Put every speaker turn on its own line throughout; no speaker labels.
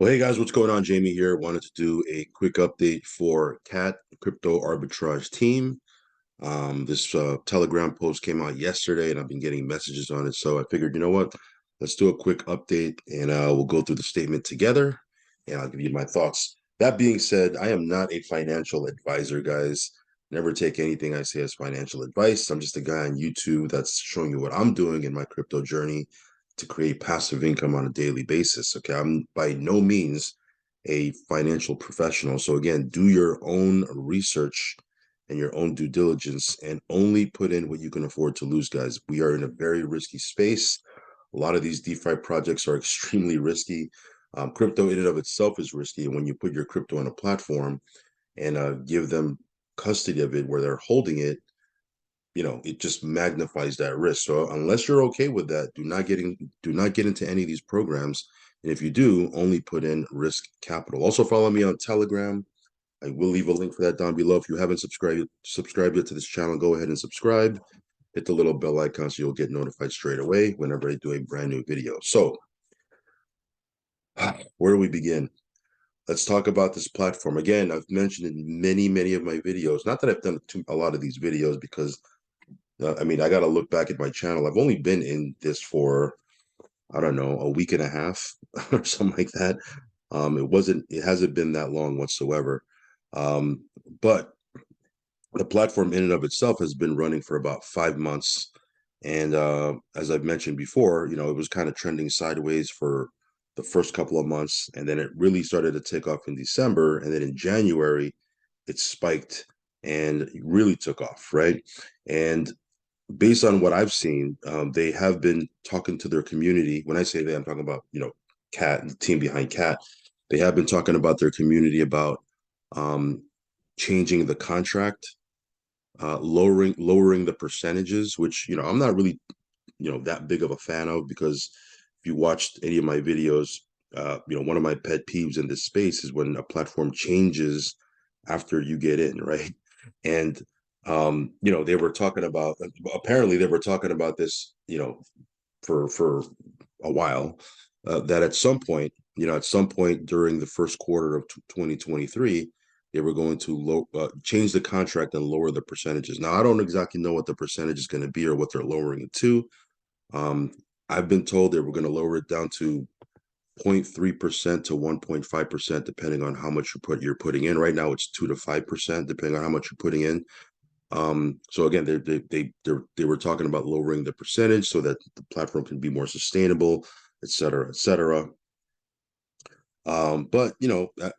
Well, hey guys, what's going on? Jamie here. Wanted to do a quick update for CAT Crypto Arbitrage team. This Telegram post came out yesterday, and I've been getting messages on it. So I figured, you know what? Let's do a quick update, and we'll go through the statement together, and I'll give you my thoughts. That being said, I am not a financial advisor, guys. Never take anything I say as financial advice. I'm just a guy on YouTube that's showing you what I'm doing in my crypto journey to create passive income on a daily basis. Okay, I'm by no means a financial professional. So again, do your own research and your own due diligence and only put in what you can afford to lose, guys. We are in a very risky space. A lot of these DeFi projects are extremely risky. Crypto in and of itself is risky. And when you put your crypto on a platform and give them custody of it where they're holding it, it just magnifies that risk. So unless you're okay with that, do not get into any of these programs. And if you do, only put in risk capital. Also follow me on Telegram. I will leave a link for that down below. If you haven't subscribed yet to this channel, go ahead and subscribe. Hit the little bell icon so you'll get notified straight away whenever I do a brand new video. So where do we begin? Let's talk about this platform. Again, I've mentioned in many of my videos, not that I've done a lot of these videos because I got to look back at my channel. I've only been in this for, I don't know, a week and a half or something like that. It hasn't been that long whatsoever. Um, but the platform in and of itself has been running for about 5 months. And as I've mentioned before, it was kind of trending sideways for the first couple of months. And then it really started to take off in December. And then in January, it spiked and really took off, right? And based on what I've seen, they have been talking to their community. When I say they, I'm talking about, Cat, the team behind Cat. They have been talking about their community about um, changing the contract, lowering the percentages, which I'm not really that big of a fan of, because if you watched any of my videos, one of my pet peeves in this space is when a platform changes after you get in, right? And they were talking about, apparently they were talking about this, for a while, that at some point during the first quarter of 2023, they were going to change the contract and lower the percentages. Now, I don't exactly know what the percentage is going to be or what they're lowering it to. Um, I've been told they were going to lower it down to 0.3% to 1.5%, depending on how much you're putting in. Right now, it's 2 to 5%, depending on how much you're putting in. So again, they were talking about lowering the percentage so that the platform can be more sustainable, et cetera, et cetera. But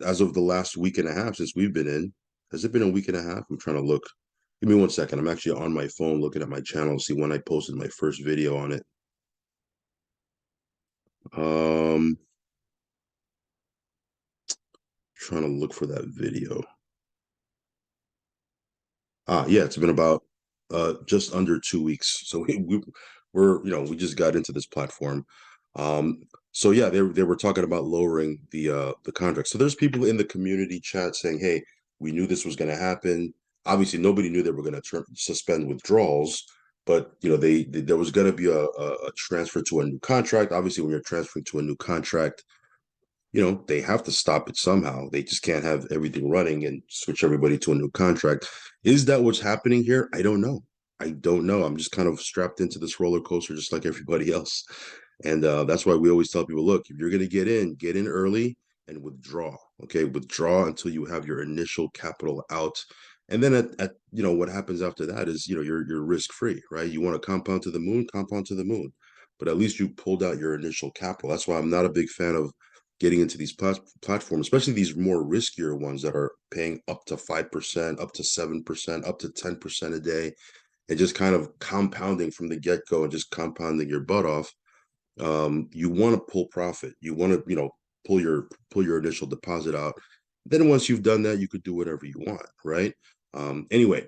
as of the last week and a half since we've been in, has it been a week and a half? I'm trying to look. Give me 1 second. I'm actually on my phone looking at my channel to see when I posted my first video on it. Trying to look for that video. Yeah, it's been about just under 2 weeks. So we just got into this platform. So yeah, they were talking about lowering the contract. So there's people in the community chat saying, "Hey, we knew this was going to happen." Obviously, nobody knew they were going to suspend withdrawals, but there was going to be a transfer to a new contract. Obviously, when you're transferring to a new contract, they have to stop it somehow. They just can't have everything running and switch everybody to a new contract. Is that what's happening here? I don't know. I don't know. I'm just kind of strapped into this roller coaster just like everybody else. And that's why we always tell people, look, if you're going to get in early and withdraw. Okay, withdraw until you have your initial capital out. And then at what happens after that is, you're risk free, right? You want to compound to the moon, compound to the moon. But at least you pulled out your initial capital. That's why I'm not a big fan of getting into these platforms, especially these more riskier ones that are paying up to 5%, up to 7%, up to 10% a day, and just kind of compounding from the get-go and just compounding your butt off. You want to pull profit. You want to, pull your initial deposit out. Then once you've done that, you could do whatever you want, right? Anyway,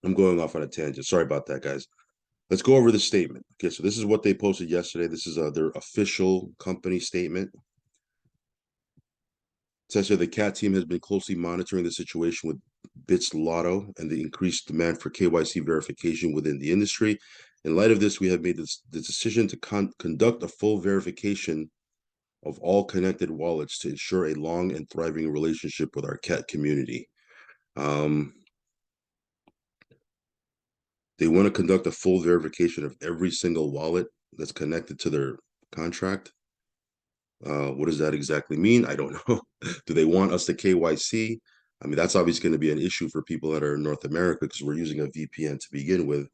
I'm going off on a tangent. Sorry about that, guys. Let's go over the statement. Okay, so this is what they posted yesterday. This is their official company statement. It says here the CAT team has been closely monitoring the situation with Bits Lotto and the increased demand for KYC verification within the industry. In light of this, we have made the decision to conduct a full verification of all connected wallets to ensure a long and thriving relationship with our cat community. They want to conduct a full verification of every single wallet that's connected to their contract. What does that exactly mean? I don't know. Do they want us to KYC? I mean, that's obviously going to be an issue for people that are in North America because we're using a VPN to begin with.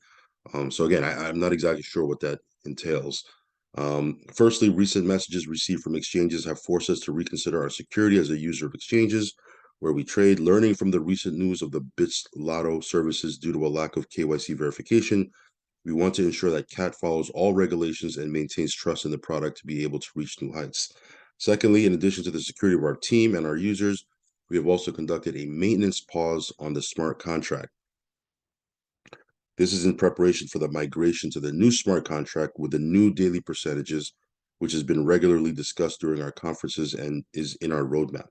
So again, I'm not exactly sure what that entails. Firstly, recent messages received from exchanges have forced us to reconsider our security as a user of exchanges where we trade, learning from the recent news of the Bits Lotto services due to a lack of KYC verification. We want to ensure that CAT follows all regulations and maintains trust in the product to be able to reach new heights. Secondly, in addition to the security of our team and our users, we have also conducted a maintenance pause on the smart contract. This is in preparation for the migration to the new smart contract with the new daily percentages, which has been regularly discussed during our conferences and is in our roadmap.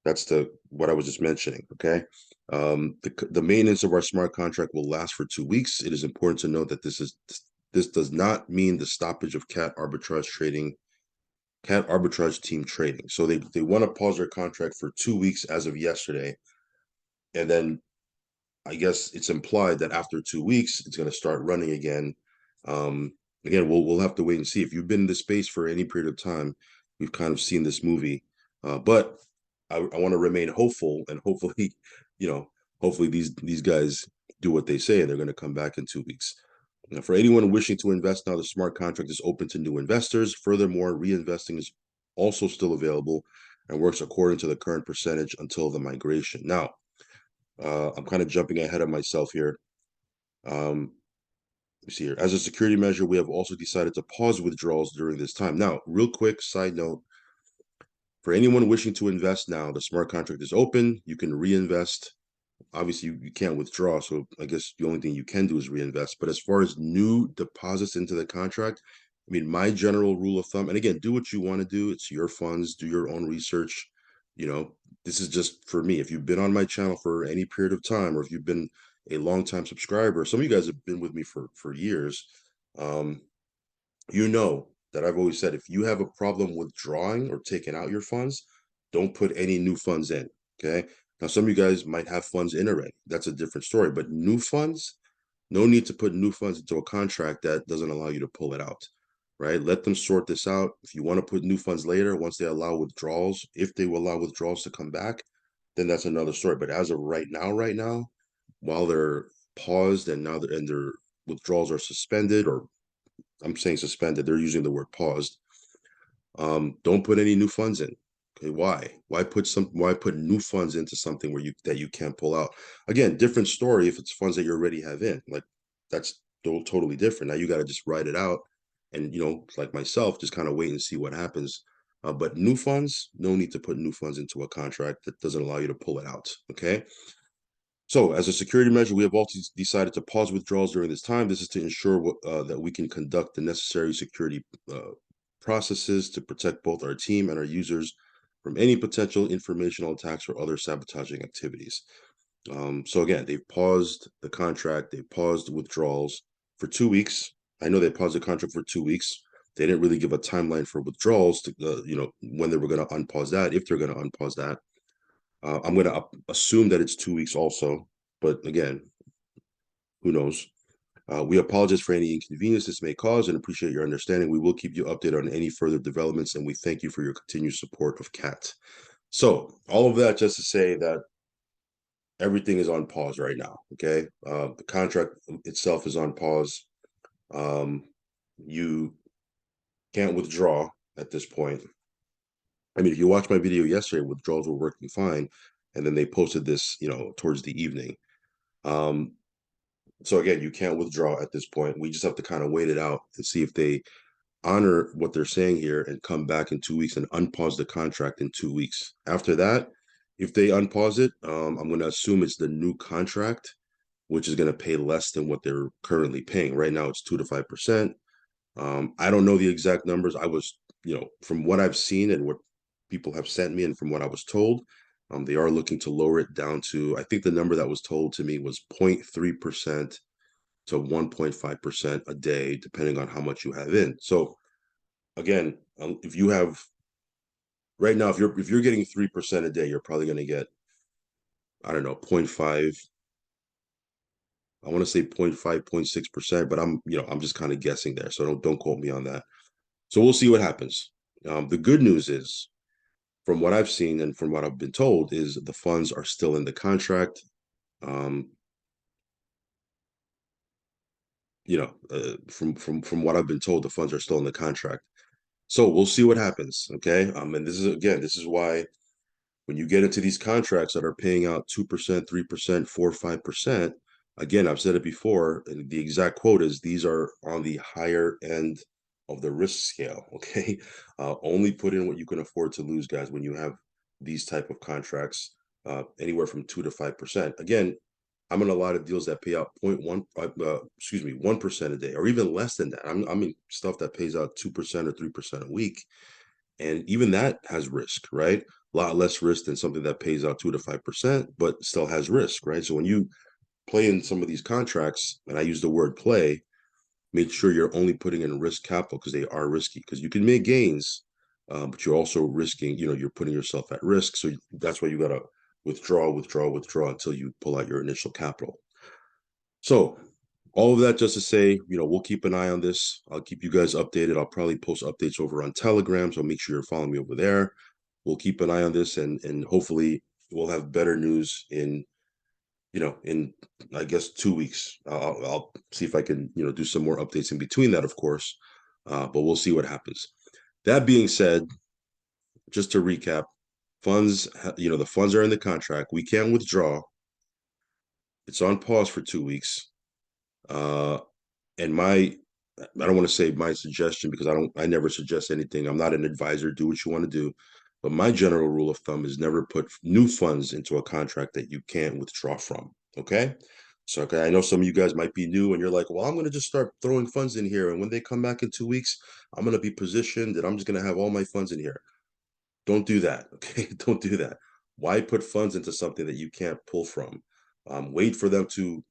That's what I was just mentioning. Okay. The maintenance of our smart contract will last for 2 weeks. It is important to note that this does not mean the stoppage of cat arbitrage team trading. So they want to pause their contract for 2 weeks as of yesterday, and then I guess it's implied that after 2 weeks it's going to start running again. Again, we'll have to wait and see. If you've been in this space for any period of time, we've kind of seen this movie, but I want to remain hopeful, and hopefully, you know, hopefully these guys do what they say and they're going to come back in 2 weeks. Now, for anyone wishing to invest now, the smart contract is open to new investors. Furthermore, reinvesting is also still available and works according to the current percentage until the migration. Now, I'm kind of jumping ahead of myself here. See here. As a security measure, we have also decided to pause withdrawals during this time. Now, real quick side note, for anyone wishing to invest now, the smart contract is open. You can reinvest. Obviously, you can't withdraw, so I guess the only thing you can do is reinvest. But as far as new deposits into the contract, I mean, my general rule of thumb, and again, do what you want to do. It's your funds, do your own research. You know, this is just for me. If you've been on my channel for any period of time, or if you've been a long-time subscriber, some of you guys have been with me for years. You know that I've always said if you have a problem withdrawing or taking out your funds, don't put any new funds in. Okay. Now, some of you guys might have funds in already. That's a different story. But new funds, no need to put new funds into a contract that doesn't allow you to pull it out. Right. Let them sort this out. If you want to put new funds later, once they allow withdrawals, if they will allow withdrawals to come back, then that's another story. But as of right now, while they're paused and now their withdrawals are suspended, or I'm saying suspended, they're using the word paused. Don't put any new funds in. Okay, why? Why put new funds into something where you can't pull out? Again, different story if it's funds that you already have in. Like that's totally different. Now you got to just write it out, and like myself, just kind of wait and see what happens. But new funds, no need to put new funds into a contract that doesn't allow you to pull it out. Okay. So, as a security measure, we have also decided to pause withdrawals during this time. This is to ensure that we can conduct the necessary security processes to protect both our team and our users from any potential informational attacks or other sabotaging activities. So again, they've paused the contract, they paused withdrawals for 2 weeks. I know they paused the contract for 2 weeks. They didn't really give a timeline for withdrawals to, when they were going to unpause that, if they're going to unpause that. I'm going to assume that it's 2 weeks also, but again, who knows? We apologize for any inconvenience this may cause and appreciate your understanding. We will keep you updated on any further developments, and we thank you for your continued support of CAT. So, all of that just to say that everything is on pause right now. Okay, the contract itself is on pause. You can't withdraw at this point. I mean, if you watch my video yesterday, withdrawals were working fine, and then they posted this, towards the evening. So again, you can't withdraw at this point. We just have to kind of wait it out and see if they honor what they're saying here and come back in 2 weeks and unpause the contract in 2 weeks. After that, if they unpause it, I'm going to assume it's the new contract, which is going to pay less than what they're currently paying. Right now, it's 2 to 5%. I don't know the exact numbers. I was, from what I've seen and what people have sent me and from what I was told, they are looking to lower it down to, I think the number that was told to me was 0.3% to 1.5% a day, depending on how much you have in. So again, if you have right now, if you're getting 3% a day, you're probably going to get, I don't know, 0.5. I want to say 0.5, 0.6%, but I'm just kind of guessing there. So don't quote me on that. So we'll see what happens. The good news is, from what I've seen and from what I've been told, is the funds are still in the contract. Um, from what I've been told, the funds are still in the contract. So we'll see what happens. Okay. And this is why when you get into these contracts that are paying out 2%, 3%, 4, 5%, again, I've said it before, and the exact quote is these are on the higher end of the risk scale. Okay. Only put in what you can afford to lose, guys, when you have these type of contracts, anywhere from 2 to 5%. Again, I'm in a lot of deals that pay out 0.1, 1% a day, or even less than that. I'm in stuff that pays out 2% or 3% a week. And even that has risk, right? A lot less risk than something that pays out 2 to 5%, but still has risk, right? So when you play in some of these contracts, and I use the word play, make sure you're only putting in risk capital because they are risky. Because you can make gains, but you're also risking, you're putting yourself at risk. So that's why you got to withdraw until you pull out your initial capital. So all of that just to say, we'll keep an eye on this. I'll keep you guys updated. I'll probably post updates over on Telegram, so make sure you're following me over there. We'll keep an eye on this, and hopefully we'll have better news in I guess 2 weeks. I'll see if I can do some more updates in between that, of course. But we'll see what happens. That being said, just to recap, the funds are in the contract. We can't withdraw. It's on pause for 2 weeks. Uh, and I don't want to say my suggestion because I never suggest anything. I'm not an advisor. Do what you want to do. But my general rule of thumb is never put new funds into a contract that you can't withdraw from. Okay. So, okay, I know some of you guys might be new and you're like, well, I'm going to just start throwing funds in here. And when they come back in 2 weeks, I'm going to be positioned and I'm just going to have all my funds in here. Don't do that. Okay. Don't do that. Why put funds into something that you can't pull from? Wait for them to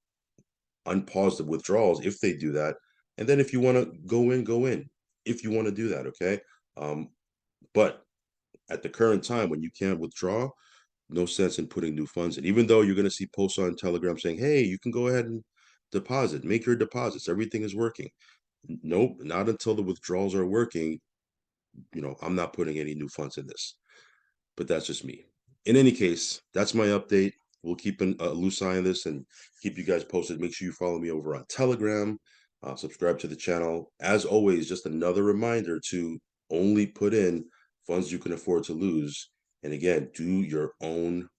unpause the withdrawals if they do that. And then if you want to go in, if you want to do that, okay? Um, but at the current time when you can't withdraw, no sense in putting new funds in, even though you're going to see posts on Telegram saying, hey, you can go ahead and deposit, make your deposits, everything is working. Nope, not until the withdrawals are working. I'm not putting any new funds in this, but that's just me. In any case, that's my update. We'll keep a loose eye on this and keep you guys posted. Make sure you follow me over on Telegram, subscribe to the channel. As always, just another reminder to only put in funds you can afford to lose. And again, do your own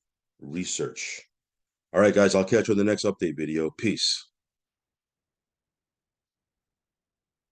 research. All right, guys, I'll catch you in the next update video. Peace.